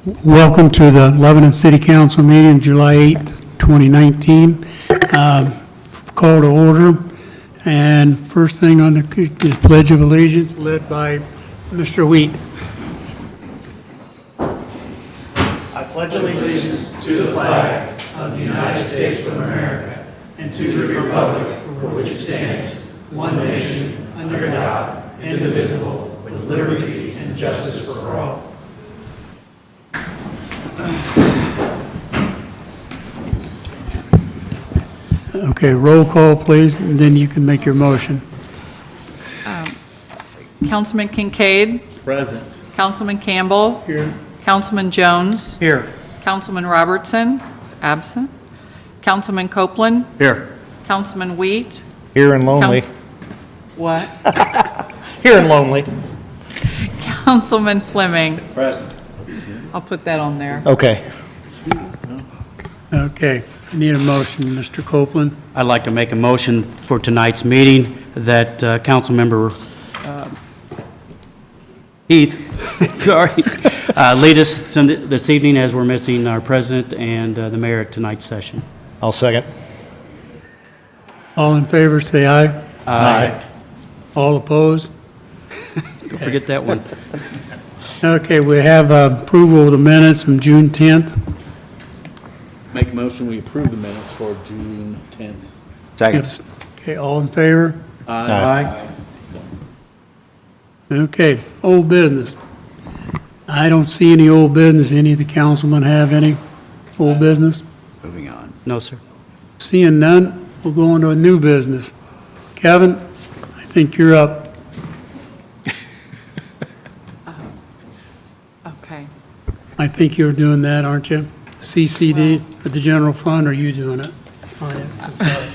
Welcome to the Lebanon City Council meeting, July 8th, 2019. Call to order. And first thing on the Pledge of Allegiance, led by Mr. Wheat. I pledge allegiance to the flag of the United States of America and to the republic for which it stands, one nation, under God, indivisible, with liberty and justice for all. Okay, roll call, please, and then you can make your motion. Councilman Kincaid. Present. Councilman Campbell. Here. Councilman Jones. Here. Councilman Robertson is absent. Councilman Copeland. Here. Councilman Wheat. Here and lonely. What? Here and lonely. Councilman Fleming. Present. I'll put that on there. Okay. Okay, I need a motion, Mr. Copeland. I'd like to make a motion for tonight's meeting that Councilmember Heath, sorry, lead us this evening as we're missing our president and the mayor at tonight's session. I'll second. All in favor, say aye. Aye. All opposed? Don't forget that one. Okay, we have approval of the minutes from June 10th. Make a motion, we approve the minutes for June 10th. Second. Okay, all in favor? Aye. Okay, old business. I don't see any old business. Any of the councilmen have any old business? Moving on. No, sir. Seeing none, we'll go on to a new business. Kevin, I think you're up. Okay. I think you're doing that, aren't you? CCD at the general fund, or are you doing it? Oh, yeah.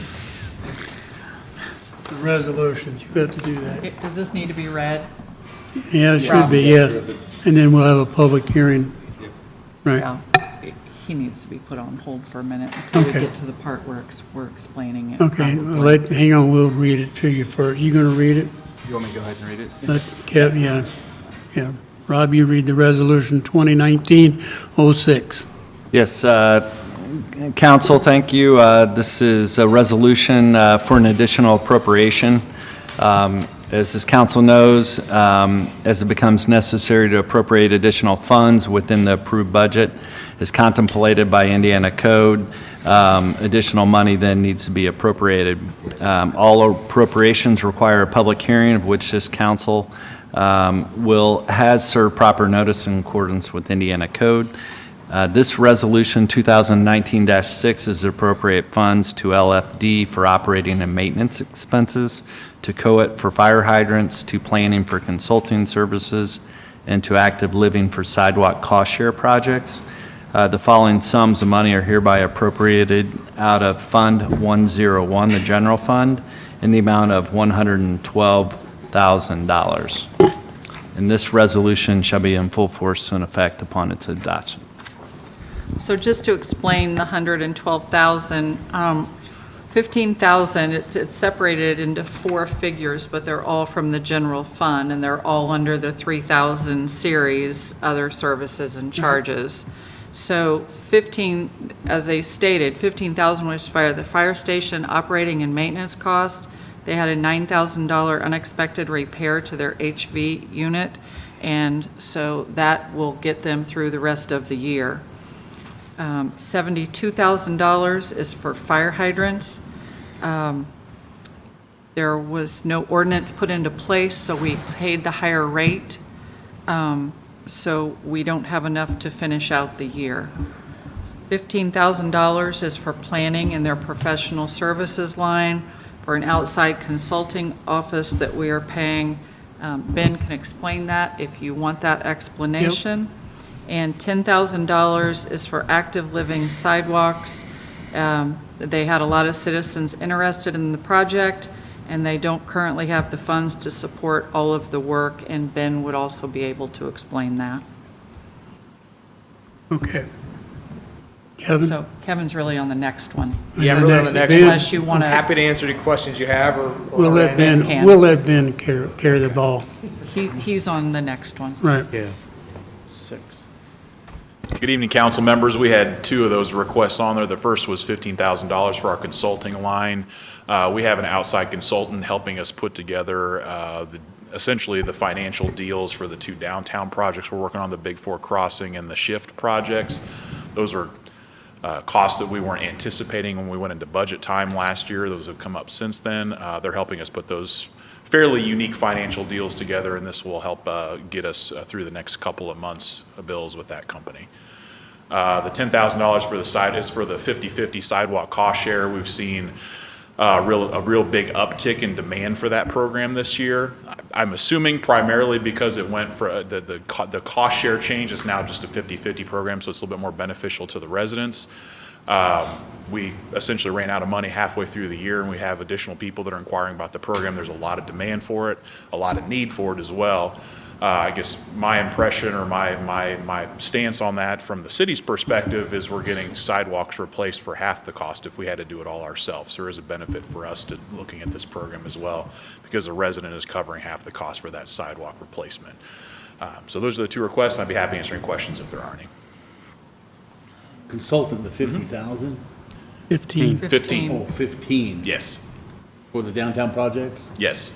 The resolutions, you have to do that. Does this need to be read? Yeah, it should be, yes. And then we'll have a public hearing. Right. Yeah. He needs to be put on hold for a minute until we Okay. get to the part where we're explaining it. Okay, probably. hang on, we'll read it to you first. You gonna read it? You want me to go ahead and read it? Let Kev, yeah. Rob, you read the resolution 2019-06. Yes, Council, thank you. This is a resolution for an additional appropriation. As this council knows, as it becomes necessary to appropriate additional funds within the approved budget, as contemplated by Indiana Code, additional money then needs to be appropriated. All appropriations require a public hearing of which this council has served proper notice in accordance with Indiana Code. This resolution 2019-6 is to appropriate funds to LFD for operating and maintenance expenses, to COET for fire hydrants, to planning for consulting services, and to active living for sidewalk cost share projects. The following sums of money are hereby appropriated out of Fund 101, the general fund, in the amount of $112,000. And this resolution shall be in full force and effect upon its adoption. So just to explain the 112,000, 15,000, it's separated into four figures, but they're all from the general fund, and they're all under the 3,000 series, other services and charges. So 15, as they stated, 15,000 was for the fire station operating and maintenance cost. They had a $9,000 unexpected repair to their HV unit, and so that will get them through the rest of the year. $72,000 is for fire hydrants. There was no ordinance put into place, so we paid the higher rate. So we don't have enough to finish out the year. $15,000 is for planning in their professional services line for an outside consulting office that we are paying. Ben can explain that if you want that explanation. And $10,000 is for active living sidewalks. They had a lot of citizens interested in the project, and they don't currently have the funds to support all of the work, and Ben would also be able to explain that. Okay. Kevin? So Kevin's really on the next one. Yeah, I'm really on the next Ben? one. Unless you want I'm to, happy to answer any questions you have or. We'll let Ben, can. we'll let Ben carry the ball. he's on the next one. Right. Yeah. 6. Good evening, council members. We had two of those requests on there. The first was $15,000 for our consulting line. We have an outside consultant helping us put together essentially the financial deals for the two downtown projects we're working on, the Big Four Crossing and the Shift projects. Those are costs that we weren't anticipating when we went into budget time last year. Those have come up since then. They're helping us put those fairly unique financial deals together, and this will help get us through the next couple of months of bills with that company. The $10,000 for the side is for the 50/50 sidewalk cost share. We've seen a real big uptick in demand for that program this year. I'm assuming primarily because it went for the cost share change is now just a 50/50 program, so it's a little bit more beneficial to the residents. We essentially ran out of money halfway through the year, and we have additional people that are inquiring about the program. There's a lot of demand for it, a lot of need for it as well. I guess my impression or my stance on that from the city's perspective is we're getting sidewalks replaced for half the cost if we had to do it all ourselves. There is a benefit for us to looking at this program as well because the resident is covering half the cost for that sidewalk replacement. So those are the two requests, and I'd be happy answering questions if there are any. Consultant, the 50,000? 15. 15. Oh, 15. Yes. For the downtown projects? Yes.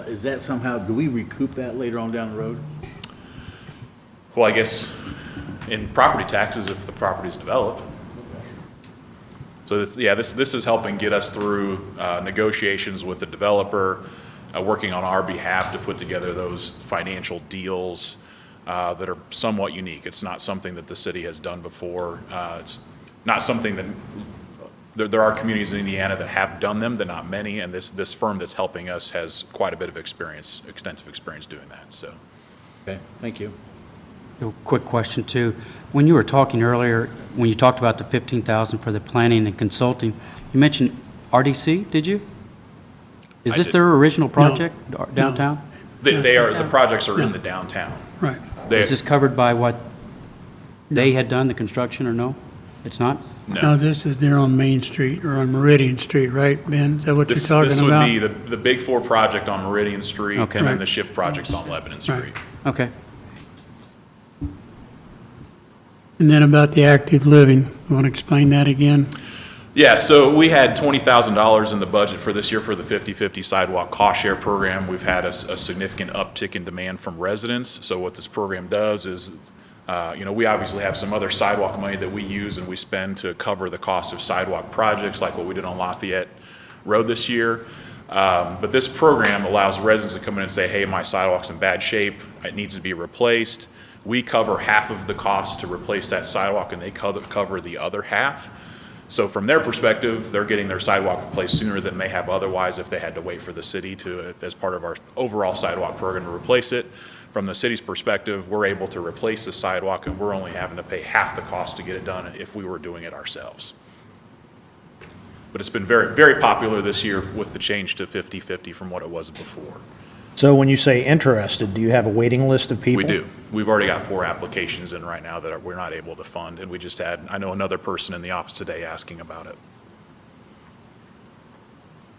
Is that somehow, do we recoup that later on down the road? Well, I guess in property taxes if the property is developed. So this is helping get us through negotiations with the developer, working on our behalf to put together those financial deals that are somewhat unique. It's not something that the city has done before. It's not something that there are communities in Indiana that have done them, but not many, and this firm that's helping us has quite a bit of experience, extensive experience doing that, so. Okay, thank you. A quick question too. When you were talking earlier, when you talked about the 15,000 for the planning and consulting, you mentioned RDC, did you? Is I this did. their original project downtown? They are, the projects are in the downtown. Right. Is this covered by what they had done, the construction, or no? It's not? No, this is there on Main Street or on Meridian Street, right, Ben? Is that what you're This talking about? would be the Big Four project on Meridian Street, Okay. and then Right. the Shift projects on Lebanon Street. Right. Okay. And then about the active living, you want to explain that again? Yeah, so we had $20,000 in the budget for this year for the 50/50 sidewalk cost share program. We've had a significant uptick in demand from residents. So what this program does is, we obviously have some other sidewalk money that we use and we spend to cover the cost of sidewalk projects like what we did on Lafayette Road this year. But this program allows residents to come in and say, hey, my sidewalk's in bad shape, it needs to be replaced. We cover half of the cost to replace that sidewalk and they cover the other half. So from their perspective, they're getting their sidewalk replaced sooner than they have otherwise if they had to wait for the city to, as part of our overall sidewalk program, to replace it. From the city's perspective, we're able to replace the sidewalk and we're only having to pay half the cost to get it done if we were doing it ourselves. But it's been very, very popular this year with the change to 50/50 from what it was before. So when you say interested, do you have a waiting list of people? We do. We've already got 4 applications in right now that we're not able to fund, and we just had, I know another person in the office today asking about it.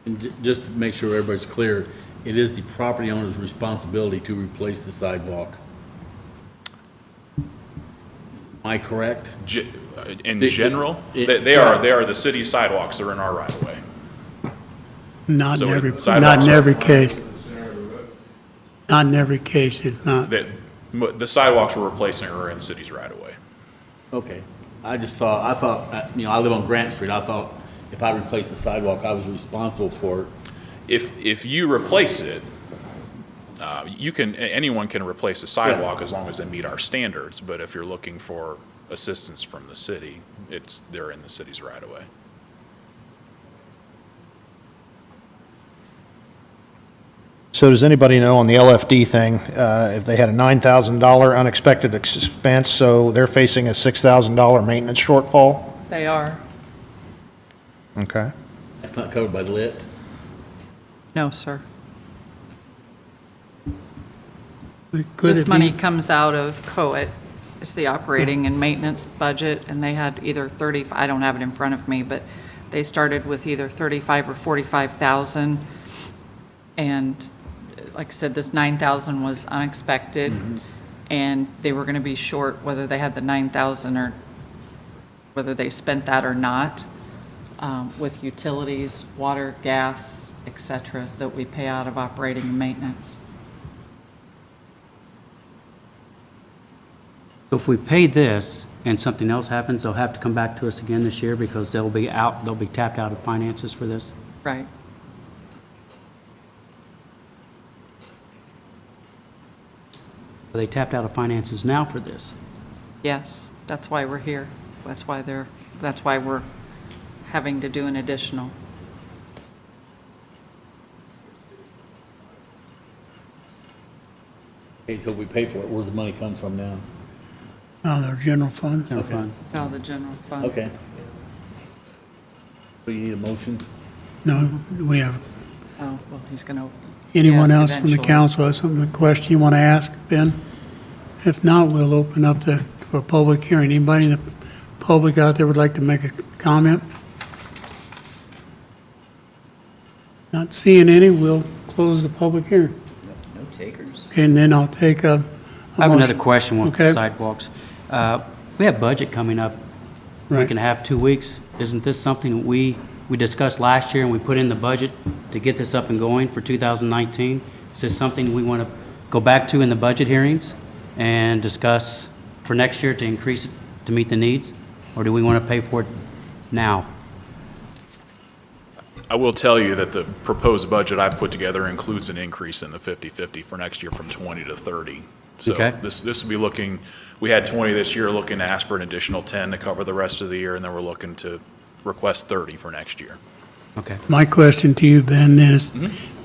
And just to make sure everybody's clear, it is the property owner's responsibility to replace the sidewalk. Am I correct? In It- general, it- they are the city sidewalks that are in our right of way. Not in So every, sidewalks not in are- every case. Not in every case, it's not. The sidewalks we're replacing are in the city's right of way. Okay. I thought, I live on Grant Street. I thought if I replaced the sidewalk, I was responsible for it. If you replace it, anyone can replace a sidewalk as long as they meet our standards, but if you're looking for assistance from the city, they're in the city's right of way. So does anybody know on the LFD thing, if they had a $9,000 unexpected expense, so they're facing a $6,000 maintenance shortfall? They are. Okay. That's not covered by the lit. No, sir. Could This it money be, comes out of COIT. It's the operating and maintenance budget, and they had either I don't have it in front of me, but they started with either 35 or 45,000. And like I said, this 9,000 was unexpected. and they were going to be short whether they had the 9,000 or whether they spent that or not, with utilities, water, gas, et cetera, that we pay out of operating and maintenance. So if we pay this and something else happens, they'll have to come back to us again this year because they'll be tapped out of finances for this? Right. Are they tapped out of finances now for this? Yes, that's why we're here. That's why we're having to do an additional. Okay, so we pay for it, where's the money come from now? Out of their general fund. General fund? It's out of the general fund. Okay. So you need a motion? No, we have, Oh, well, he's going to. anyone Yes, else from the eventually. council has something, a question you want to ask, Ben? If not, we'll open up for a public hearing. Anybody in the public out there would like to make a comment? Not seeing any, we'll close the public hearing. No takers. Okay, and then I'll take a I have another motion. question with the Okay. sidewalks. We have budget coming up, Right. week and a half, 2 weeks. Isn't this something we discussed last year and we put in the budget to get this up and going for 2019? Is this something we want to go back to in the budget hearings and discuss for next year to increase it to meet the needs? Or do we want to pay for it now? I will tell you that the proposed budget I've put together includes an increase in the 50/50 for next year from 20 to 30. So Okay. this will be looking, we had 20 this year, looking to ask for an additional 10 to cover the rest of the year, and then we're looking to request 30 for next year. Okay. My question to you, Ben, is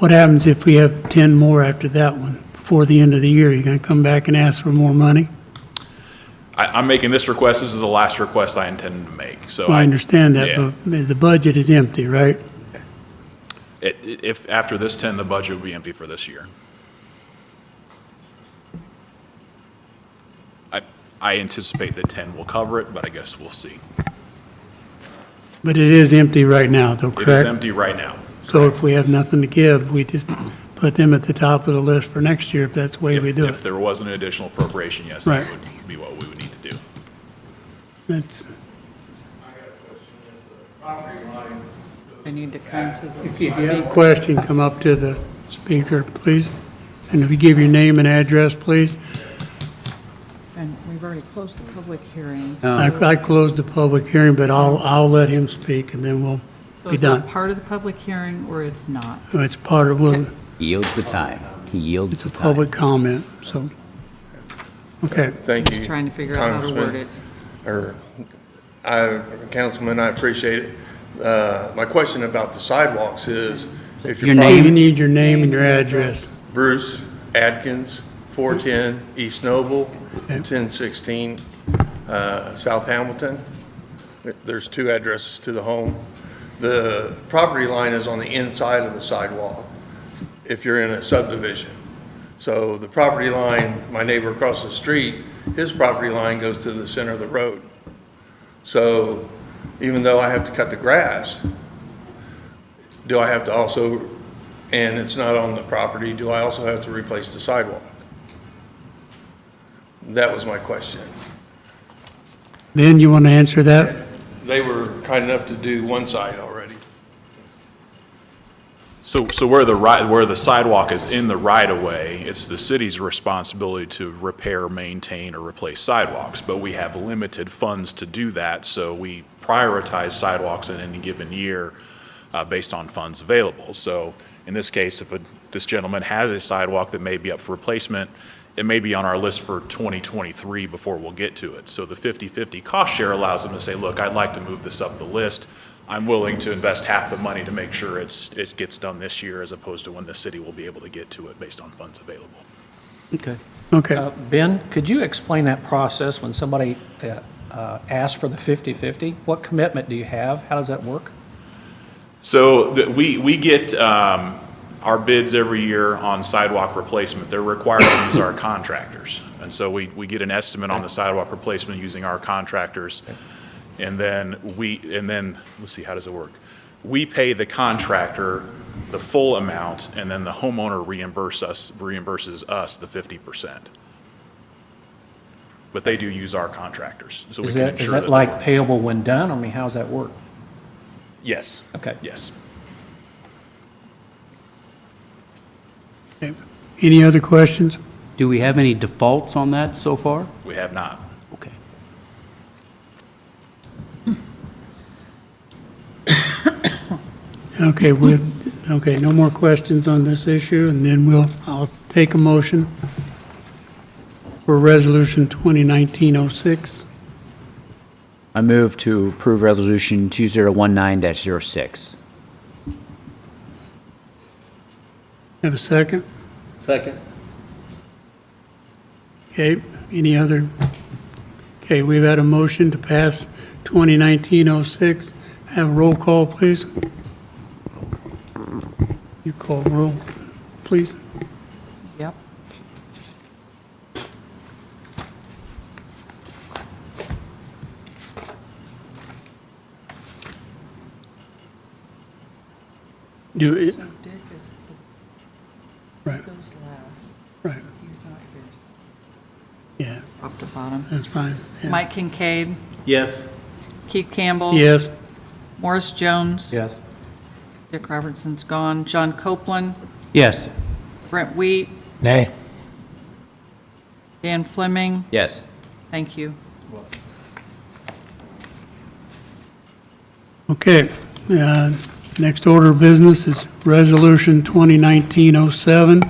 what happens if we have 10 more after that one, before the end of the year? You going to come back and ask for more money? I'm making this request, this is the last request I intended to make, so. Well, I understand that, yeah. but the budget is empty, right? If, after this 10, the budget will be empty for this year. I anticipate that 10 will cover it, but I guess we'll see. But it is empty right now, though, It is correct? empty right now. So if we have nothing to give, we just put them at the top of the list for next year, if that's the way we do If it. there wasn't an additional appropriation, yes, that Right. would be what we would need to do. That's, They need to come to the if you have a speaker. question, come up to the speaker, please. And if you give your name and address, please. And we've already closed the public hearing. I closed the public hearing, but I'll let him speak, and then we'll So be is done. that part of the public hearing or it's not? It's part of, well, He yields the time. He yields it's the a time. public comment, so. Okay. Thank you. Just trying to figure out how to word it. Councilman, I appreciate it. My question about the sidewalks is, if Your you're name? You need your name and your address. Bruce Adkins, 410 East Noble, 1016 South Hamilton. There's two addresses to the home. The property line is on the inside of the sidewalk if you're in a subdivision. So the property line, my neighbor across the street, his property line goes to the center of the road. So even though I have to cut the grass, do I have to also, and it's not on the property, do I also have to replace the sidewalk? That was my question. Ben, you want to answer that? They were kind enough to do one side already. So where the sidewalk is in the right-of-way, it's the city's responsibility to repair, maintain, or replace sidewalks, but we have limited funds to do that, so we prioritize sidewalks in any given year based on funds available. So in this case, if this gentleman has a sidewalk that may be up for replacement, it may be on our list for 2023 before we'll get to it. So the 50/50 cost share allows them to say, look, I'd like to move this up the list. I'm willing to invest half the money to make sure it gets done this year as opposed to when the city will be able to get to it based on funds available. Okay. Okay. Ben, could you explain that process when somebody asks for the 50/50? What commitment do you have? How does that work? So we get our bids every year on sidewalk replacement. They're required to use our contractors. And so we get an estimate on the sidewalk replacement using our contractors. And then let's see, how does it work? We pay the contractor the full amount, and then the homeowner reimburses us the 50%. but they do use our contractors, so we Is can that, is ensure that like payable when done? I mean, how's that work? Yes. Okay. Yes. Okay. Any other questions? Do we have any defaults on that so far? We have not. Okay. Okay, okay, no more questions on this issue, and then I'll take a motion for Resolution 2019-06. I move to approve Resolution 2019-06. Have a second? Second. Okay, any other? Okay, we've had a motion to pass 2019-06. Have a roll call, please. You call roll, please. Yep. Do it, So Dick is right, goes last. right, He's not here. yeah, Top to bottom. that's fine. Yeah. Mike Kincaid, Yes. Keith Campbell. Yes, Morris Jones. Yes. Dick Robertson's gone. John Copeland, Yes. Brent Wheat, Nay. Dan Fleming. Yes. Thank you. okay. Next order of business is Resolution 2019-07,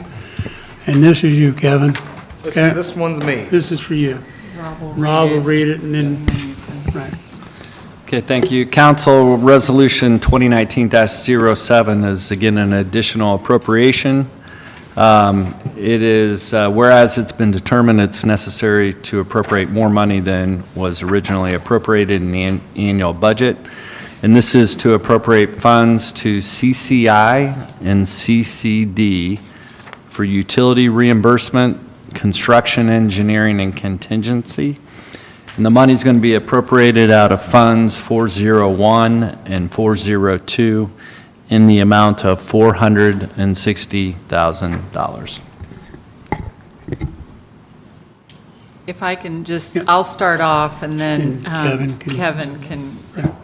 and this is you, Kevin. Okay. This one's me. This is for you. Rob will read it, and then, right. Okay, thank you. Council, Resolution 2019-07 is again an additional appropriation. It is, whereas it's been determined it's necessary to appropriate more money than was originally appropriated in the annual budget, and this is to appropriate funds to CCI and CCD for utility reimbursement, construction, engineering, and contingency. And the money's going to be appropriated out of funds 401 and 402 in the amount of $460,000. If I can just, I'll start off and then And Kevin Kevin can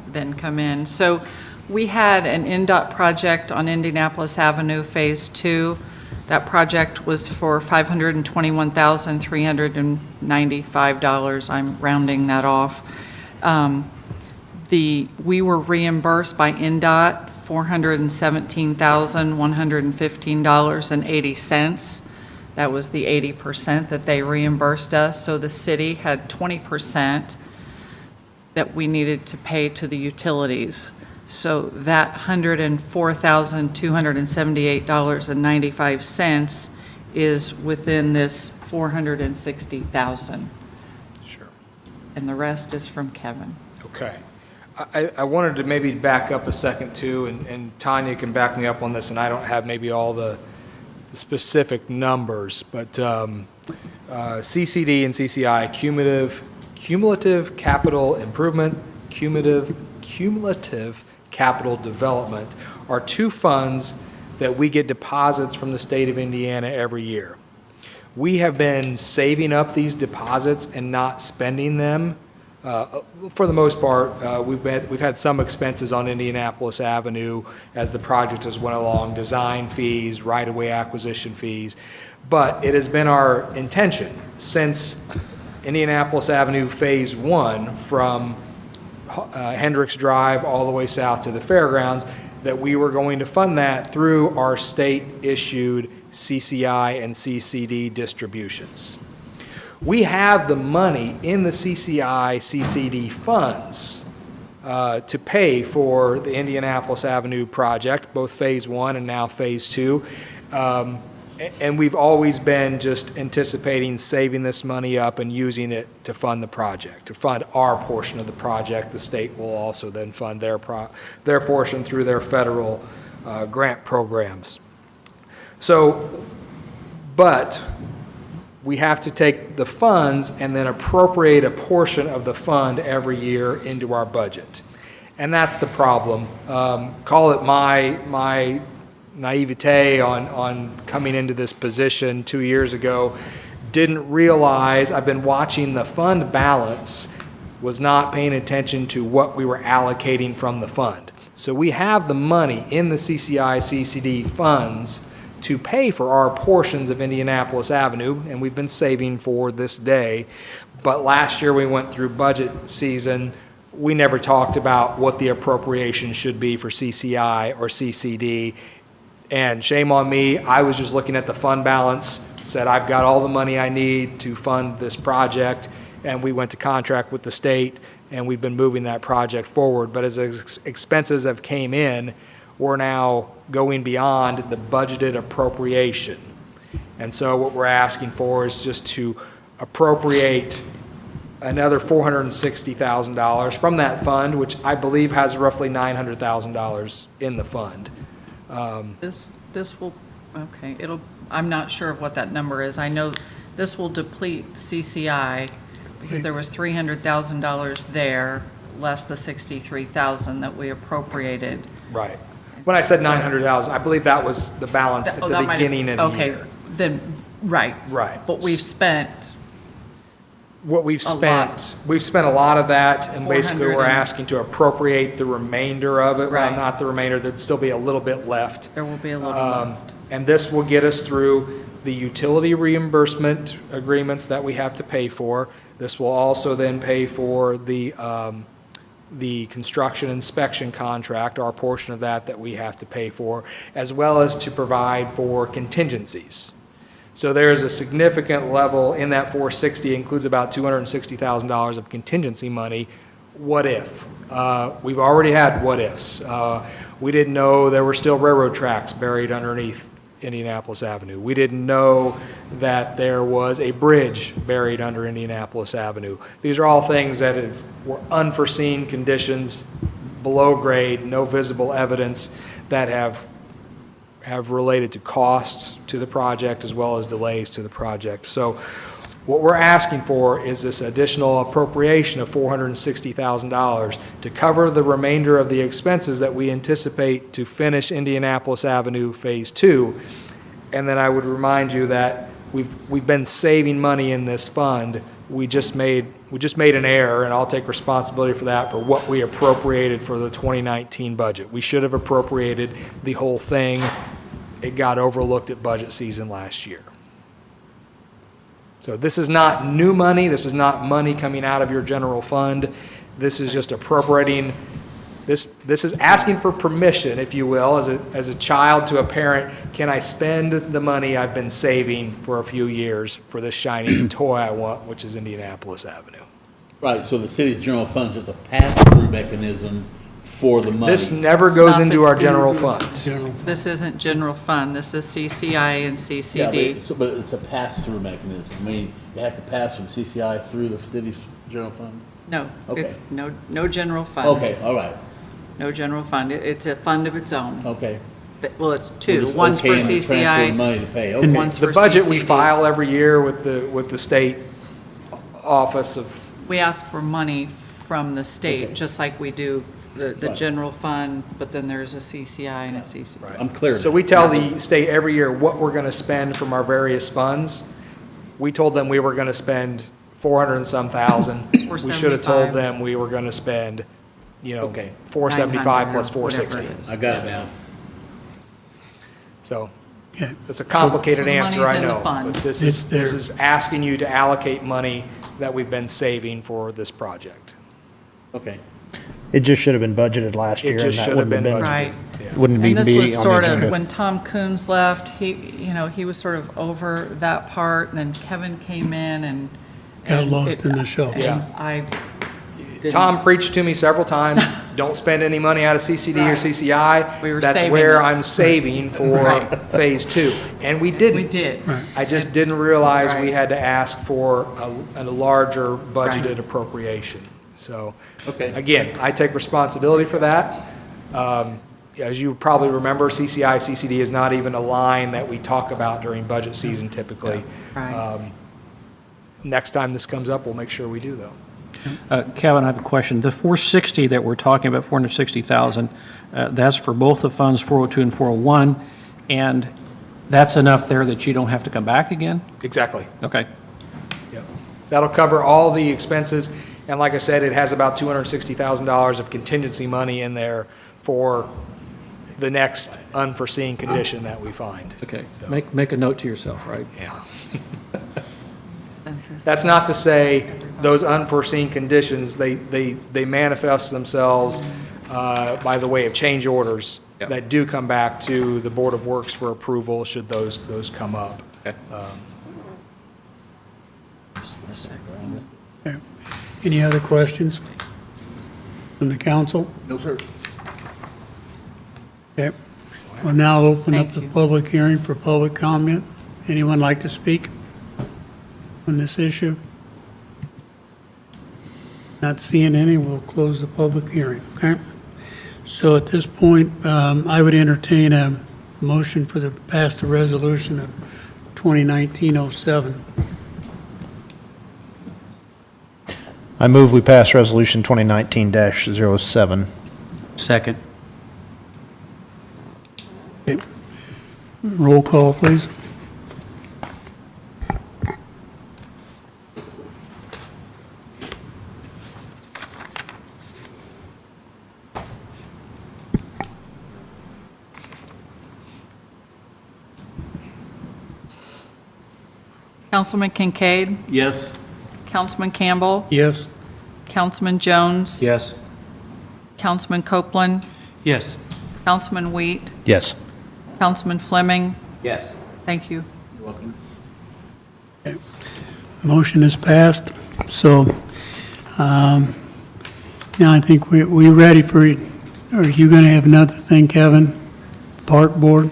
then come in. So we had an NDOT project on Indianapolis Avenue, Phase 2. That project was for $521,395. I'm rounding that off. We were reimbursed by NDOT $417,115.80. That was the 80% that they reimbursed us. So the city had 20% that we needed to pay to the utilities. So that $104,278.95 is within this $460,000. Sure. And the rest is from Kevin. Okay. I wanted to maybe back up a second too, and Tanya can back me up on this, and I don't have maybe all the specific numbers, but CCD and CCI, cumulative capital improvement, cumulative capital development, are two funds that we get deposits from the state of Indiana every year. We have been saving up these deposits and not spending them. For the most part, we've had some expenses on Indianapolis Avenue as the project has went along, design fees, right-of-way acquisition fees. But it has been our intention since Indianapolis Avenue Phase 1 from Hendricks Drive all the way south to the fairgrounds that we were going to fund that through our state-issued CCI and CCD distributions. We have the money in the CCI, CCD funds to pay for the Indianapolis Avenue project, both Phase 1 and now Phase 2. And we've always been just anticipating saving this money up and using it to fund the project, to fund our portion of the project. The state will also then fund their portion through their federal grant programs. So, but we have to take the funds and then appropriate a portion of the fund every year into our budget. And that's the problem. Call it my naivete on coming into this position 2 years ago, didn't realize, I've been watching the fund balance, was not paying attention to what we were allocating from the fund. So we have the money in the CCI, CCD funds to pay for our portions of Indianapolis Avenue, and we've been saving for this day. But last year we went through budget season, we never talked about what the appropriation should be for CCI or CCD. And shame on me, I was just looking at the fund balance, said I've got all the money I need to fund this project, and we went to contract with the state, and we've been moving that project forward. But as expenses have came in, we're now going beyond the budgeted appropriation. And so what we're asking for is just to appropriate another $460,000 from that fund, which I believe has roughly $900,000 in the fund. This will, okay, I'm not sure of what that number is. I know this will deplete CCI because there was $300,000 there, less the $63,000 that we appropriated. Right. When I said 900,000, I believe that was the balance at the beginning of the year. Okay, then, right. Right. But we've spent, What we've spent a lot of that, and basically we're asking to appropriate the remainder of it. Well, Right. not the remainder, there'd still be a little bit left. there will be a little left. And this will get us through the utility reimbursement agreements that we have to pay for. This will also then pay for the construction inspection contract, our portion of that we have to pay for, as well as to provide for contingencies. So there is a significant level in that 460, includes about $260,000 of contingency money. What if? We've already had what ifs. We didn't know there were still railroad tracks buried underneath Indianapolis Avenue. We didn't know that there was a bridge buried under Indianapolis Avenue. These are all things that were unforeseen conditions, below grade, no visible evidence, that have related to costs to the project as well as delays to the project. So what we're asking for is this additional appropriation of $460,000 to cover the remainder of the expenses that we anticipate to finish Indianapolis Avenue Phase 2. And then I would remind you that we've been saving money in this fund. We just made an error, and I'll take responsibility for that, for what we appropriated for the 2019 budget. We should have appropriated the whole thing. It got overlooked at budget season last year. So this is not new money. This is not money coming out of your general fund. This is just appropriating. This is asking for permission, if you will, as a child to a parent. Can I spend the money I've been saving for a few years for this shiny toy I want, which is Indianapolis Avenue? Right, so the city's general fund is just a pass-through mechanism for the money. This never goes not into the- our general fund. General fund. This isn't general fund, this is CCI and Yeah, CCD. but it's a pass-through mechanism. I mean, it has to pass from CCI through the city's general fund? No, Okay. it's no general fund. Okay, all right, No general fund. It's a fund of its own. okay. Well, it's We're two. just One's for okaying the transfer of CCI, money to pay, okay. one's The for budget we CCD. file every year with the state office of, We ask for money from the state, Okay. just like we do the Right. general fund, but then there's a CCI and a CCD. I'm clear. so we tell the state every year what we're going to spend from our various funds. We told them we were going to spend 400 and some thousand. We should have told 475. them we were going to spend, Okay. 475 plus 900 or whatever 460. it is. I got it now. So Okay. it's a complicated So the answer, money's I in the know. fund. But this It's there. is asking you to allocate money that we've been saving for this project. Okay. It just should have been budgeted last year. It and just that should have wouldn't been been- budgeted. Right. Yeah. Wouldn't And even this be was on the sort of, agenda. when Tom Coons left, he was sort of over that part, and then Kevin came in and. Got and lost in the shuffle. and Yeah. I didn't. Tom preached to me several times, don't spend any money out of CCD or CCI. We were That's saving where it. I'm saving for Right. Phase 2. And we didn't. We did. Right. I just didn't realize we Right. had to ask for a larger budgeted Right. appropriation. So, Okay. again, I take responsibility for that. As you probably remember, CCI, CCD is not even a line that we talk about during budget season typically. Right. Next time this comes up, we'll make sure we do, though. Kevin, I have a question. The 460 that we're talking about, 460,000, that's for both the funds, 402 and 401, and that's enough there that you don't have to come back again? Exactly. Okay, That'll cover all the expenses, and like I said, it has about $260,000 of contingency money in there for the next unforeseen condition that we find. Okay, make a note to yourself, right? Yeah. That's not to say those unforeseen conditions, they manifest themselves by the way of change orders Yep. that do come back to the Board of Works for approval should those come up. Okay. Okay. Any other questions from the council? No, sir. Okay. We'll now open up Thank the you. public hearing for public comment. Anyone like to speak on this issue? Not seeing any, we'll close the public hearing, okay? So at this point, I would entertain a motion for the, pass the resolution of 2019-07. I move we pass Resolution 2019-07. Second. Okay. Roll call, please. Councilman Kincaid, Yes. Councilman Campbell, Yes? Councilman Jones, Yes. Councilman Copeland, Yes. Councilman Wheat, Yes. Councilman Fleming. Yes. Thank you. Motion is passed. So, now I think we ready for, are you going to have another thing, Kevin? Park board?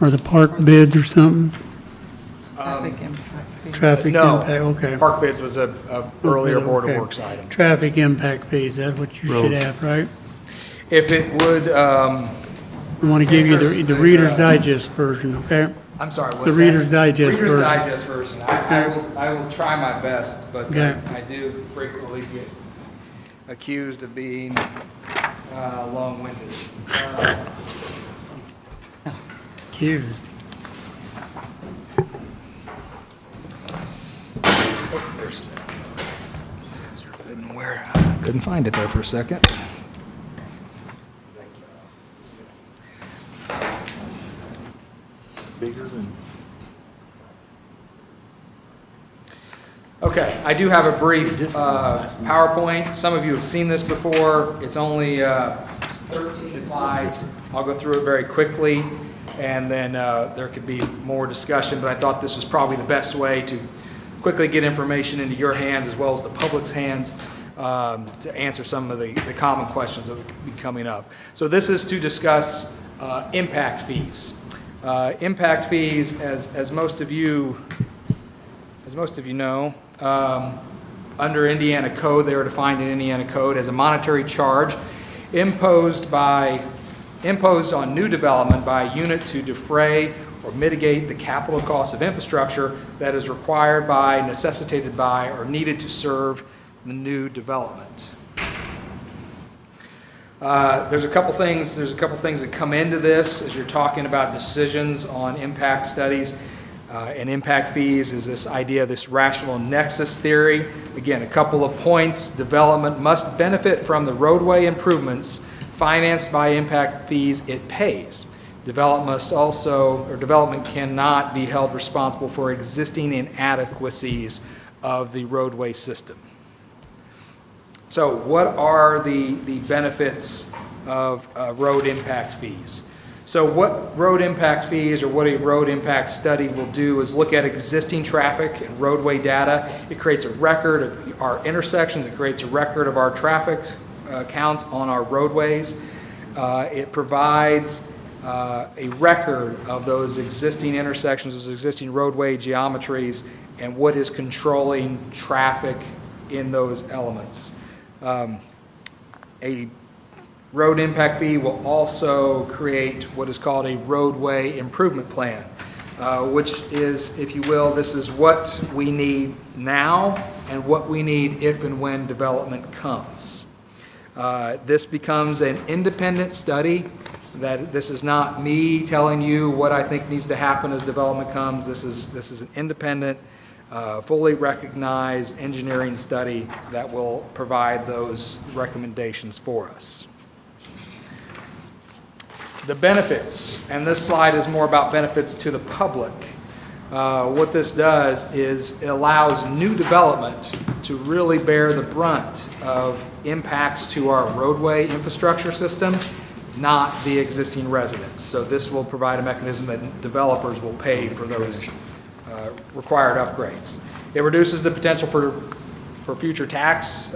Or the park bids or something? Traffic impact fee. Traffic No. impact, okay. Park bids was a earlier Board of Okay. Works item. Traffic impact fees, that's what you should have, right? If it would, I want to give you the Reader's Digest version, okay? I'm sorry, what's The that? Reader's Digest Reader's version. Digest version. I will try my best, but Okay. I do frequently get accused of being long-winded. Accused. Couldn't find it there for a second. Bigger than. Okay, I do have a brief PowerPoint. Some of you have seen this before. It's only 13 slides. I'll go through it very quickly, and then there could be more discussion, but I thought this was probably the best way to quickly get information into your hands as well as the public's hands to answer some of the common questions that would be coming up. So this is to discuss impact fees. Impact fees, as most of you know, under Indiana code, they are defined in Indiana code as a monetary charge imposed on new development by a unit to defray or mitigate the capital costs of infrastructure that is required by, necessitated by, or needed to serve the new development. There's a couple things that come into this as you're talking about decisions on impact studies. And impact fees is this idea, this rational nexus theory. Again, a couple of points. Development must benefit from the roadway improvements financed by impact fees it pays. Development cannot be held responsible for existing inadequacies of the roadway system. So what are the benefits of road impact fees? So what road impact fees or what a road impact study will do is look at existing traffic and roadway data. It creates a record of our intersections. It creates a record of our traffic counts on our roadways. It provides a record of those existing intersections, those existing roadway geometries, and what is controlling traffic in those elements. A road impact fee will also create what is called a roadway improvement plan, which is, if you will, this is what we need now and what we need if and when development comes. This becomes an independent study. That this is not me telling you what I think needs to happen as development comes. This is an independent fully recognized engineering study that will provide those recommendations for us. The benefits, and this slide is more about benefits to the public. What this does is it allows new development to really bear the brunt of impacts to our roadway infrastructure system, not the existing residents. So this will provide a mechanism that developers will pay for those required upgrades. It reduces the potential for future tax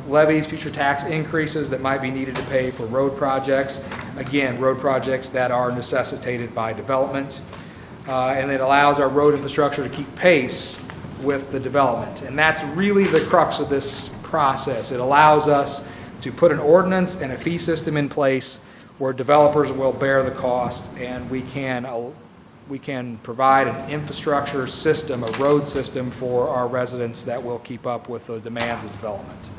levies, future tax increases that might be needed to pay for road projects. Again, road projects that are necessitated by development. And it allows our road infrastructure to keep pace with the development. And that's really the crux of this process. It allows us to put an ordinance and a fee system in place where developers will bear the cost, and we can provide an infrastructure system, a road system for our residents that will keep up with the demands of development.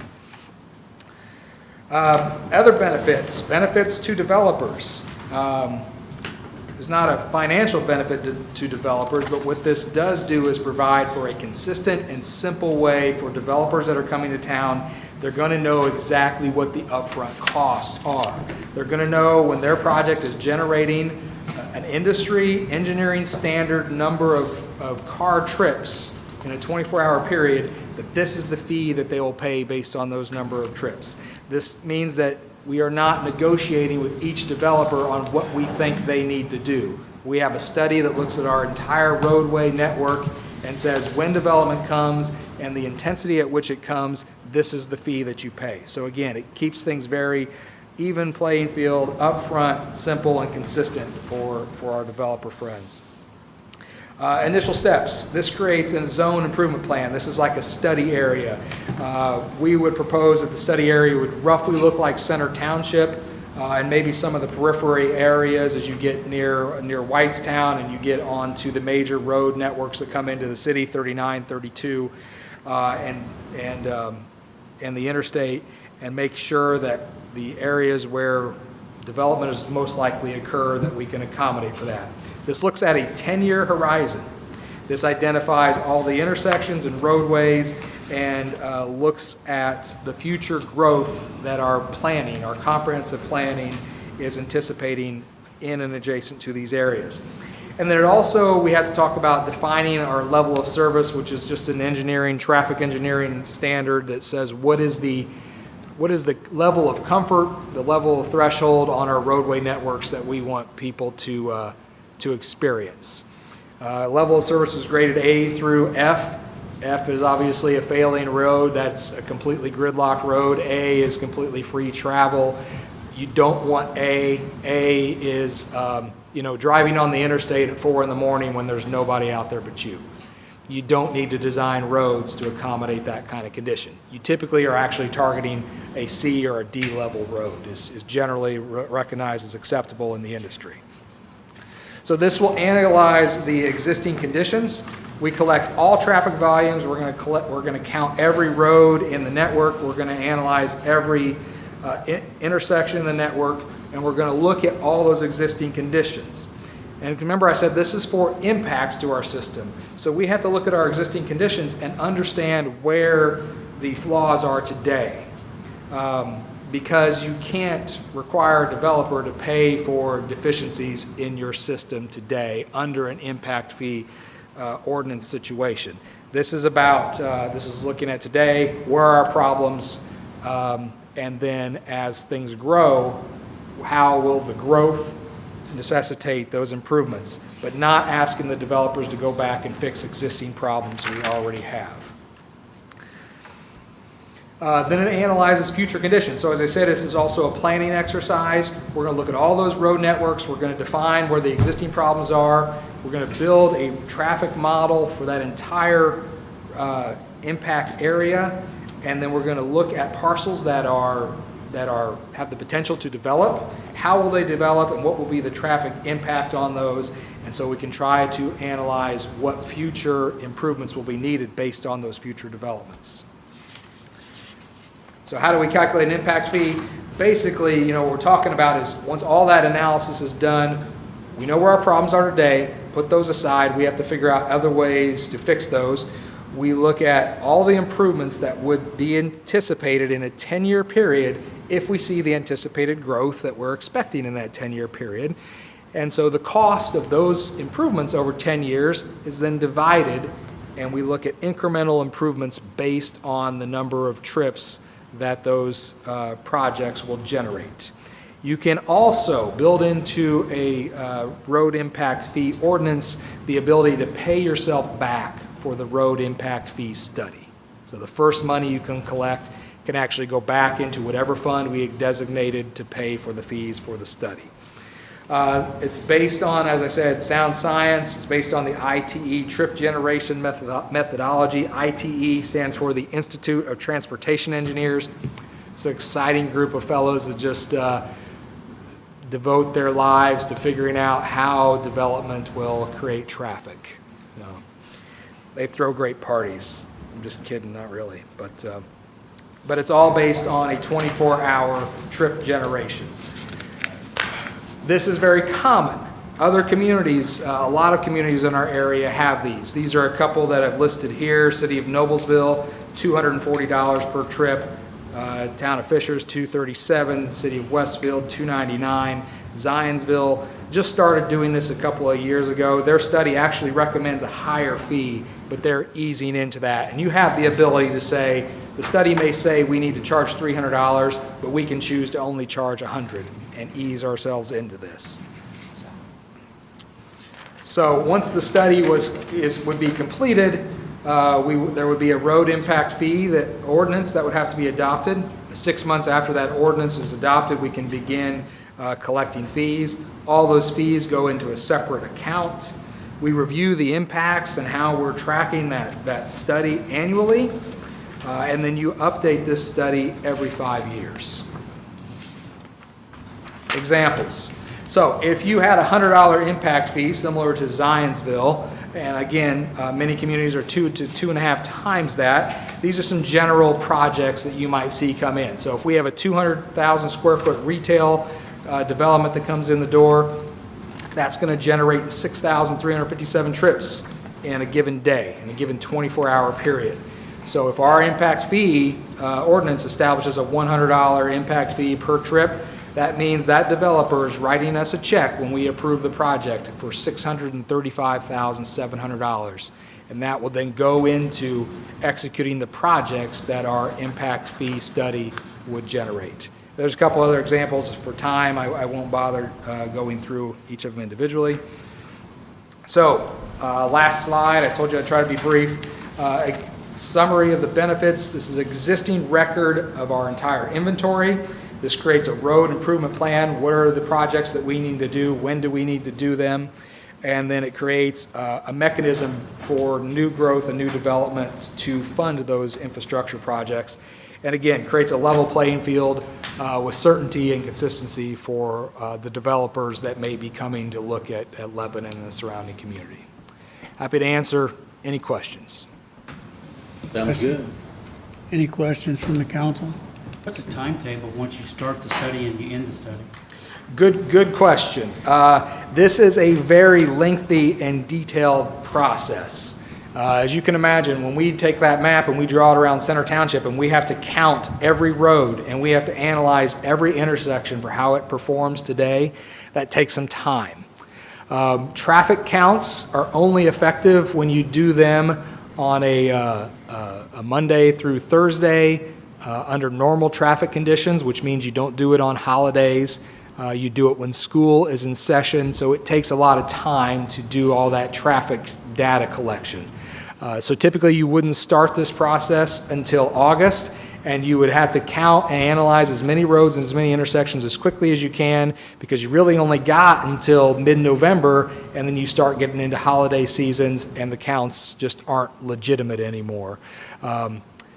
Other benefits to developers. There's not a financial benefit to developers, but what this does do is provide for a consistent and simple way for developers that are coming to town. They're going to know exactly what the upfront costs are. They're going to know when their project is generating an industry engineering standard number of car trips in a 24-hour period, that this is the fee that they will pay based on those number of trips. This means that we are not negotiating with each developer on what we think they need to do. We have a study that looks at our entire roadway network and says when development comes and the intensity at which it comes, this is the fee that you pay. So again, it keeps things very even playing field, upfront, simple, and consistent for our developer friends. Initial steps. This creates a zone improvement plan. This is like a study area. We would propose that the study area would roughly look like Center Township and maybe some of the periphery areas as you get near Whitestown and you get onto the major road networks that come into the city, 39, 32, and the interstate, and make sure that the areas where development is most likely occur, that we can accommodate for that. This looks at a 10-year horizon. This identifies all the intersections and roadways and looks at the future growth that our planning, our comprehensive planning, is anticipating in and adjacent to these areas. And then we have to talk about defining our level of service, which is just an traffic engineering standard that says what is the level of comfort, the level of threshold on our roadway networks that we want people to experience. Level of service is graded A through F. F is obviously a failing road. That's a completely gridlocked road. A is completely free travel. You don't want A. A is driving on the interstate at 4 in the morning when there's nobody out there but you. You don't need to design roads to accommodate that kind of condition. You typically are actually targeting a C or a D level road is generally recognized as acceptable in the industry. So this will analyze the existing conditions. We collect all traffic volumes. We're going to count every road in the network. We're going to analyze every intersection in the network, and we're going to look at all those existing conditions. And remember, I said this is for impacts to our system. So we have to look at our existing conditions and understand where the flaws are today. Because you can't require a developer to pay for deficiencies in your system today under an impact fee ordinance situation. This is looking at today, where are our problems, and then as things grow, how will the growth necessitate those improvements, but not asking the developers to go back and fix existing problems we already have. Then it analyzes future conditions. So as I said, this is also a planning exercise. We're going to look at all those road networks. We're going to define where the existing problems are. We're going to build a traffic model for that entire impact area. And then we're going to look at parcels that have the potential to develop. How will they develop and what will be the traffic impact on those? And so we can try to analyze what future improvements will be needed based on those future developments. So how do we calculate an impact fee? Basically, what we're talking about is once all that analysis is done, we know where our problems are today, put those aside. We have to figure out other ways to fix those. we look at all the improvements that would be anticipated in a 10-year period if we see the anticipated growth that we're expecting in that 10-year period. And so the cost of those improvements over 10 years is then divided, and we look at incremental improvements based on the number of trips that those projects will generate. You can also build into a road impact fee ordinance the ability to pay yourself back for the road impact fee study. So the first money you can collect can actually go back into whatever fund we designated to pay for the fees for the study. It's based on, as I said, sound science. It's based on the ITE trip generation methodology. ITE stands for the Institute of Transportation Engineers. It's an exciting group of fellows that just devote their lives to figuring out how development will create traffic. You know, they throw great parties. I'm just kidding, not really. But it's all based on a 24-hour trip generation. This is very common. Other communities, a lot of communities in our area have these. These are a couple that I've listed here. City of Noblesville, $240 per trip. Town of Fishers, $237. City of Westfield, $299. Zionsville just started doing this a couple of years ago. Their study actually recommends a higher fee, but they're easing into that. And you have the ability to say, the study may say we need to charge $300, but we can choose to only charge $100 and ease ourselves into this. So once the study would be completed, there would be a road impact fee ordinance that would have to be adopted. 6 months after that ordinance is adopted, we can begin collecting fees. All those fees go into a separate account. We review the impacts and how we're tracking that study annually, and then you update this study every 5 years. Examples. So if you had a $100 impact fee similar to Zionsville, and again, many communities are 2 to 2.5 times that, these are some general projects that you might see come in. So if we have a 200,000 square foot retail development that comes in the door, that's going to generate 6,357 trips in a given day, in a given 24-hour period. So if our impact fee ordinance establishes a $100 impact fee per trip, that means that developer is writing us a check when we approve the project for $635,700. And that will then go into executing the projects that our impact fee study would generate. There's a couple other examples. For time, I won't bother going through each of them individually. So, last slide, I told you I'd try to be brief. A summary of the benefits. This is existing record of our entire inventory. This creates a road improvement plan. What are the projects that we need to do? When do we need to do them? And then it creates a mechanism for new growth and new development to fund those infrastructure projects. And again, creates a level playing field with certainty and consistency for the developers that may be coming to look at Lebanon and the surrounding community. Happy to answer any questions. Sounds good. Any questions from the council? What's the timetable once you start the study and you end the study? Good question. This is a very lengthy and detailed process. As you can imagine, when we take that map and we draw it around Center Township and we have to count every road and we have to analyze every intersection for how it performs today, that takes some time. Traffic counts are only effective when you do them on a Monday through Thursday under normal traffic conditions, which means you don't do it on holidays. You do it when school is in session, so it takes a lot of time to do all that traffic data collection. So typically you wouldn't start this process until August, and you would have to count and analyze as many roads and as many intersections as quickly as you can, because you really only got until mid-November, and then you start getting into holiday seasons and the counts just aren't legitimate anymore.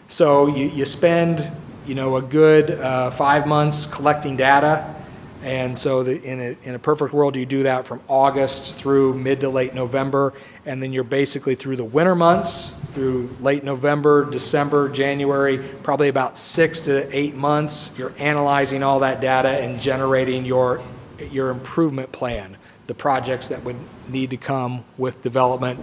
So you spend, a good 5 months collecting data, and so in a perfect world, you do that from August through mid to late November, and then you're basically through the winter months, through late November, December, January, probably about 6 to 8 months. You're analyzing all that data and generating your improvement plan, the projects that would need to come with development.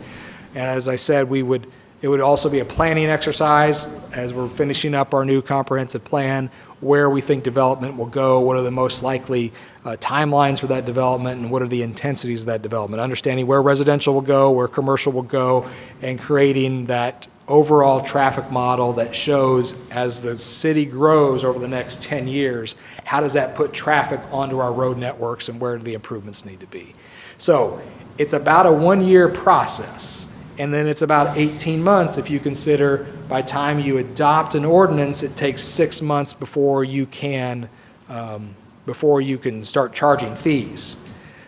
And as I said, we would It would also be a planning exercise as we're finishing up our new comprehensive plan, where we think development will go, what are the most likely timelines for that development, and what are the intensities of that development. Understanding where residential will go, where commercial will go, and creating that overall traffic model that shows as the city grows over the next 10 years, how does that put traffic onto our road networks and where do the improvements need to be. So it's about a 1-year process. And then it's about 18 months if you consider by the time you adopt an ordinance, it takes 6 months before you can start charging fees.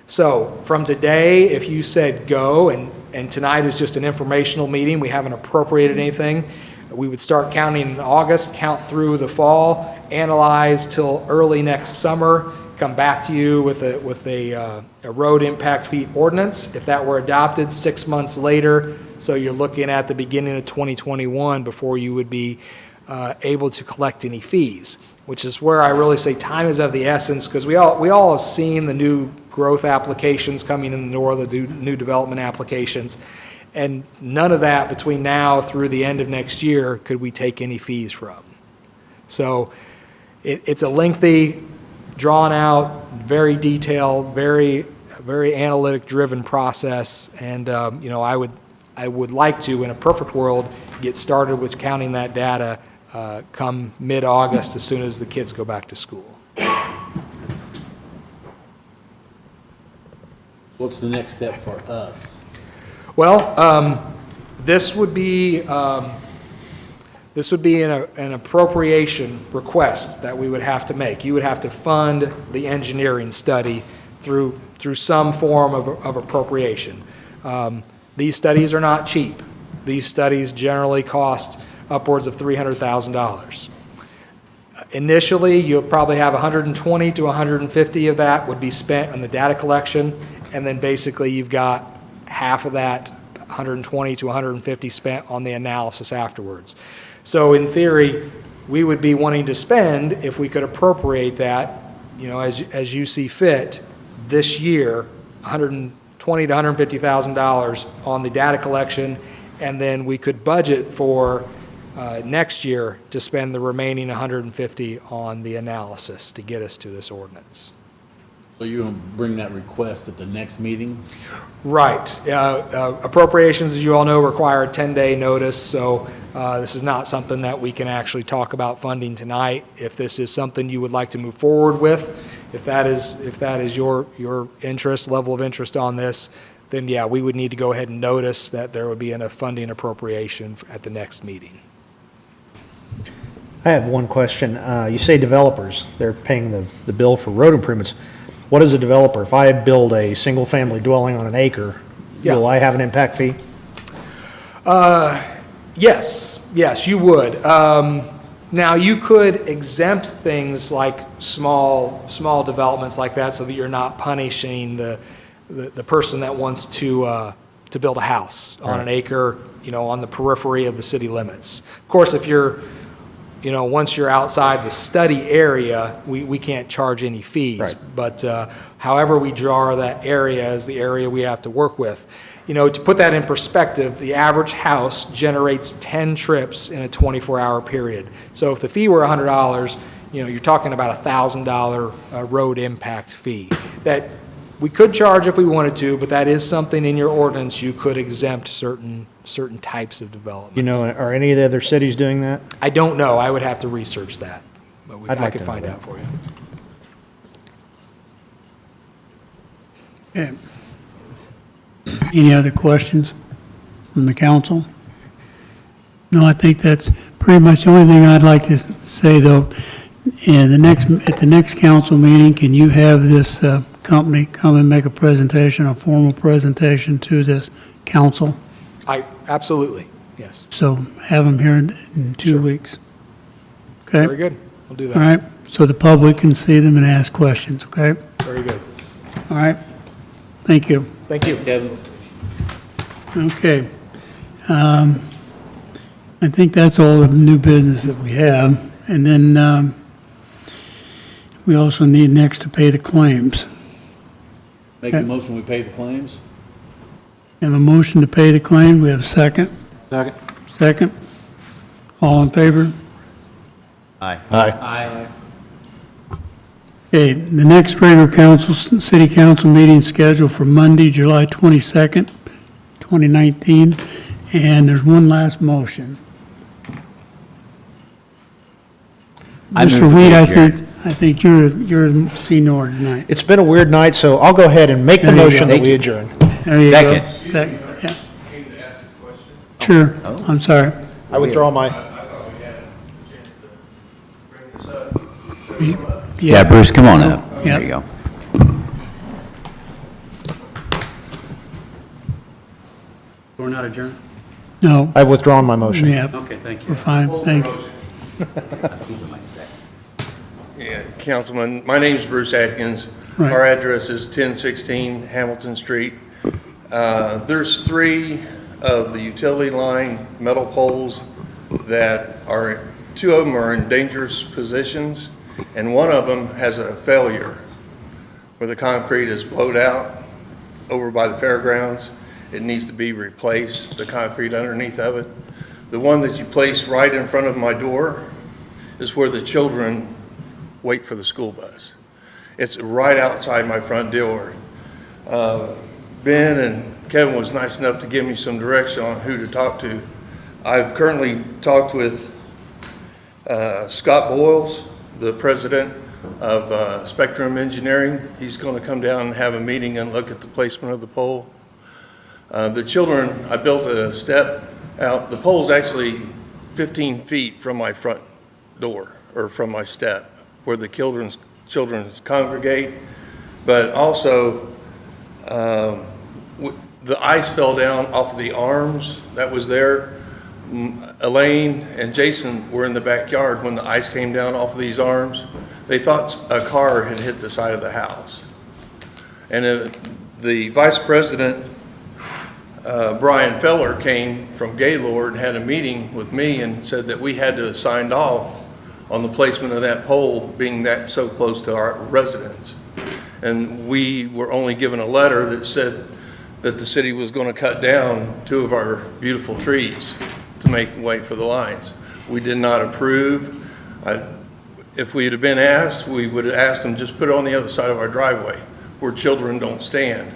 So from today, if you said go, and tonight is just an informational meeting, we haven't appropriated anything, we would start counting in August, count through the fall, analyze till early next summer, come back to you with a road impact fee ordinance. If that were adopted 6 months later, so you're looking at the beginning of 2021 before you would be able to collect any fees, which is where I really say time is of the essence, because we all have seen the new growth applications coming in the door, the new development applications, and none of that between now through the end of next year could we take any fees from. So it's a lengthy, drawn out, very detailed, very analytic driven process, and I would like to, in a perfect world, get started with counting that data come mid-August as soon as the kids go back to school. What's the next step for us? Well, this would be an appropriation request that we would have to make. You would have to fund the engineering study through some form of appropriation. These studies are not cheap. These studies generally cost upwards of $300,000. Initially, you'll probably have 120 to 150 of that would be spent on the data collection, and then basically you've got half of that, 120 to 150 spent on the analysis afterwards. So in theory, we would be wanting to spend, if we could appropriate that, as you see fit, this year, $120,000 to $150,000 on the data collection, and then we could budget for next year to spend the remaining $150,000 on the analysis to get us to this ordinance. So you're going to bring that request at the next meeting? Right. Appropriations, as you all know, require a 10-day notice, so this is not something that we can actually talk about funding tonight. If this is something you would like to move forward with, if that is your interest, level of interest on this, then yeah, we would need to go ahead and notice that there would be a funding appropriation at the next meeting. I have one question. You say developers, they're paying the bill for road improvements. What is a developer? If I build a single-family dwelling on an acre, will I have an impact fee? Yes, you would. Now, you could exempt things like small developments like that so that you're not punishing the person that wants to build a house on an acre, on the periphery of the city limits. Of course, if you're once you're outside the study area, we can't charge any fees. Right. But however we draw that area is the area we have to work with. To put that in perspective, the average house generates 10 trips in a 24-hour period. So if the fee were $100, you're talking about a $1,000 road impact fee that we could charge if we wanted to, but that is something in your ordinance you could exempt certain types of development. Are any of the other cities doing that? I don't know. I would have to research that, but I could find out for you. Okay. Any other questions from the council? No, I think that's pretty much the only thing I'd like to say, though. At the next council meeting, can you have this company come and make a formal presentation to this council? Absolutely, yes. So have them here in 2 weeks. Okay? Very good. We'll do that. All right, so the public can see them and ask questions, okay? Very good. All right, thank you. Thank you. Kevin? Okay. I think that's all the new business that we have. And then we also need next to pay the claims. Make a motion, we pay the claims? We have a motion to pay the claim. We have a second. Second. Second? All in favor? Aye. Aye. Okay, the next regular city council meeting is scheduled for Monday, July 22nd, 2019, and there's one last motion. I move Mr. to Reed, adjourn. I think you're senior tonight. It's been a weird night, so I'll go ahead and make the There you motion go. that we adjourn. There you go. Second. Second, yeah. Sure, I'm sorry. I withdraw my, Yeah, Bruce, come on up. There you Yeah. go. We're not adjourned? No, I've withdrawn my motion. yeah, Okay, thank you. we're fine, thank you. Yeah, Councilman, my name's Bruce Atkins. Right. Our address is 1016 Hamilton Street. There's 3 of the utility line metal poles that are, 2 of them are in dangerous positions, and one of them has a failure where the concrete is blowed out over by the fairgrounds. It needs to be replaced, the concrete underneath of it. The one that you place right in front of my door is where the children wait for the school bus. It's right outside my front door. Ben and Kevin was nice enough to give me some direction on who to talk to. I've currently talked with Scott Boyles, the president of Spectrum Engineering. He's going to come down and have a meeting and look at the placement of the pole. The children, I built a step out. The pole's actually 15 feet from my front door, or from my step, where the children congregate. But also, the ice fell down off of the arms that was there. Elaine and Jason were in the backyard when the ice came down off of these arms. They thought a car had hit the side of the house. And the vice president, Brian Feller, came from Gaylord and had a meeting with me and said that we had to have signed off on the placement of that pole being that so close to our residence. And we were only given a letter that said that the city was going to cut down 2 of our beautiful trees to make way for the lines. We did not approve. If we had been asked, we would have asked them just put it on the other side of our driveway where children don't stand,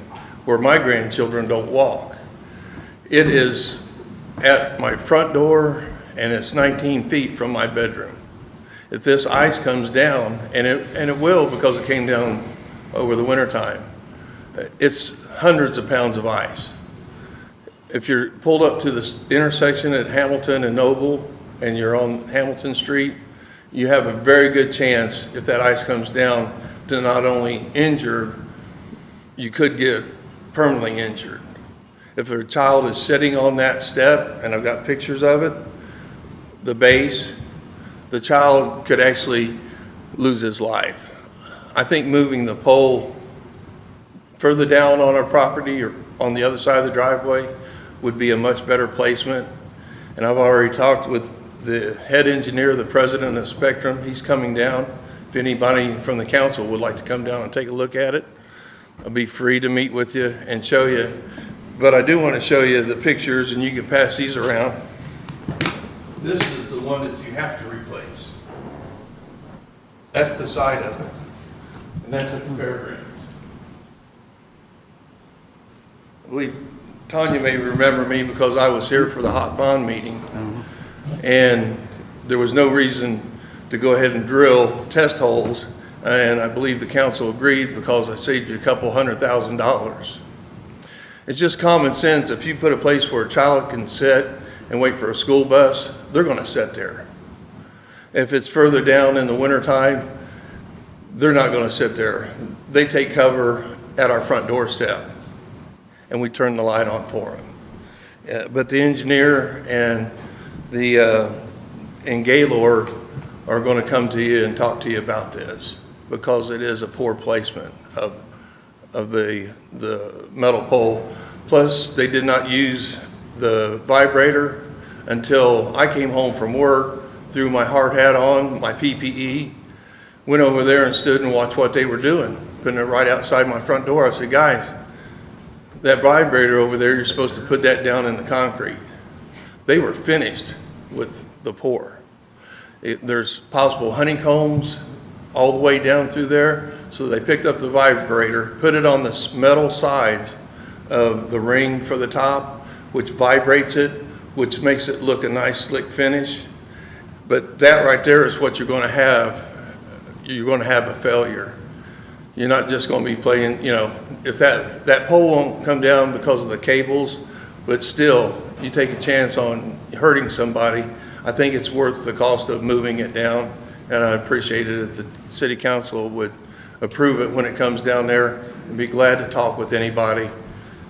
where my grandchildren don't walk. It is at my front door and it's 19 feet from my bedroom. If this ice comes down, and it will because it came down over the wintertime, it's hundreds of pounds of ice. If you're pulled up to this intersection at Hamilton and Noble and you're on Hamilton Street, you have a very good chance, if that ice comes down, to not only injure, you could get permanently injured. If a child is sitting on that step, and I've got pictures of it, the base, the child could actually lose his life. I think moving the pole further down on our property or on the other side of the driveway would be a much better placement. And I've already talked with the head engineer, the president of Spectrum. He's coming down. If anybody from the council would like to come down and take a look at it, I'll be free to meet with you and show you. But I do want to show you the pictures, and you can pass these around. This is the one that you have to replace. That's the side of it. And that's at the fairgrounds. I believe Tanya may remember me because I was here for the hot bond meeting. And there was no reason to go ahead and drill test holes. And I believe the council agreed because I saved you a couple $100,000. It's just common sense. If you put a place where a child can sit and wait for a school bus, they're going to sit there. If it's further down in the wintertime, they're not going to sit there. They take cover at our front doorstep, and we turn the light on for them. But the engineer and Gaylord are going to come to you and talk to you about this because it is a poor placement of the metal pole. Plus, they did not use the vibrator until I came home from work, threw my hard hat on, my PPE, went over there and stood and watched what they were doing, putting it right outside my front door. I said, guys, that vibrator over there, you're supposed to put that down in the concrete. they were finished with the pour. There's possible honeycombs all the way down through there, so they picked up the vibrator, put it on the metal sides of the ring for the top, which vibrates it, which makes it look a nice slick finish. But that right there is what you're going to have. You're going to have a failure. You're not just going to be playing, you know, if that pole won't come down because of the cables, but still, you take a chance on hurting somebody, I think it's worth the cost of moving it down, and I'd appreciate it if the city council would approve it when it comes down there, and be glad to talk with anybody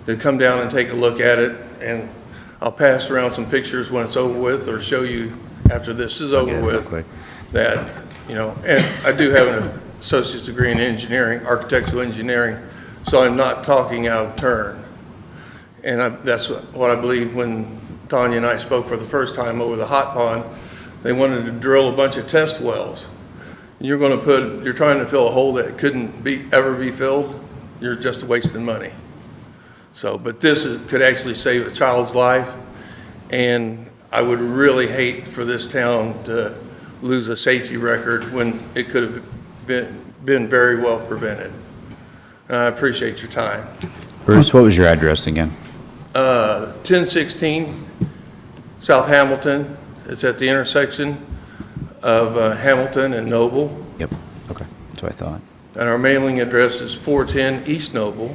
to come down and take a look at it, and I'll pass around some pictures when it's over with, or show you after this is over with, that, you know, and I do have an associate's degree in engineering, architectural engineering, so I'm not talking out of turn. And that's what I believe when Tanya and I spoke for the first time over the hot pond. They wanted to drill a bunch of test wells. You're trying to fill a hole that couldn't ever be filled. You're just wasting money. So, but this could actually save a child's life, and I would really hate for this town to lose a safety record when it could have been very well prevented. And I appreciate your time. Bruce, what was your address again? 1016 South Hamilton. It's at the intersection of Hamilton and Noble. Yep, okay, that's what I thought. And our mailing address is 410 East Noble.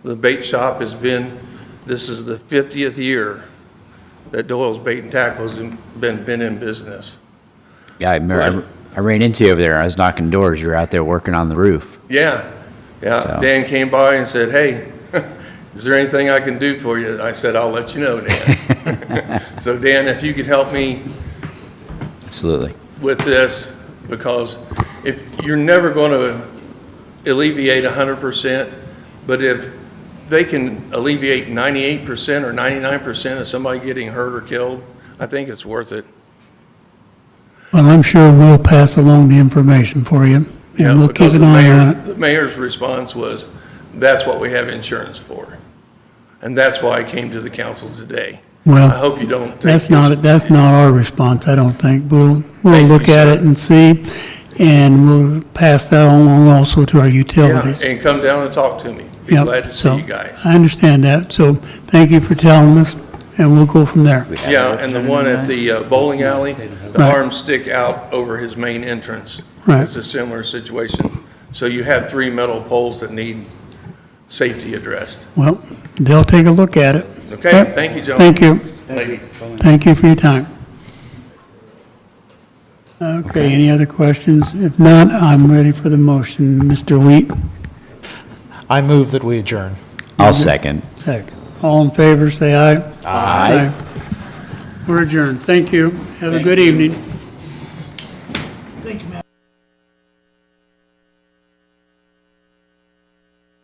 The bait shop this is the 50th year that Doyle's Bait and Tackle has been in business. Yeah, I ran into you over there. I was knocking doors. You were out there working on the roof. Yeah. So. Dan came by and said, "Hey, is there anything I can do for you?" I said, "I'll let you know, Dan." So Dan, if you could help me Absolutely. with this, because if you're never going to alleviate 100%, but if they can alleviate 98% or 99% of somebody getting hurt or killed, I think it's worth it. Well, I'm sure we'll pass along the information for you, and we'll keep an eye on it. The mayor's response was, "That's what we have insurance for." And that's why I came to the council today. Well, I hope you don't take That's this- not our response, I don't think. We'll Thank look you, at sir. it and see, and we'll pass that along also to our Yeah, utilities. and come down and talk to me. Be Yep, glad to see so, you guys. I understand that, so thank you for telling us, and we'll go from there. Yeah, and the one at the bowling alley, the Right. arms stick out over his main entrance. Right. It's a similar situation. So you have 3 metal poles that need safety addressed. Well, they'll take a look at it. Okay, Yep. thank you, gentlemen. Thank you. Ladies. Thank you for your time. Okay, any other questions? If not, I'm ready for the motion. Mr. Wheat? I move that we adjourn. I'll second. Second. All in favor, say aye. Aye. We're adjourned. Thank you. Have a good evening. Thank you, Matt.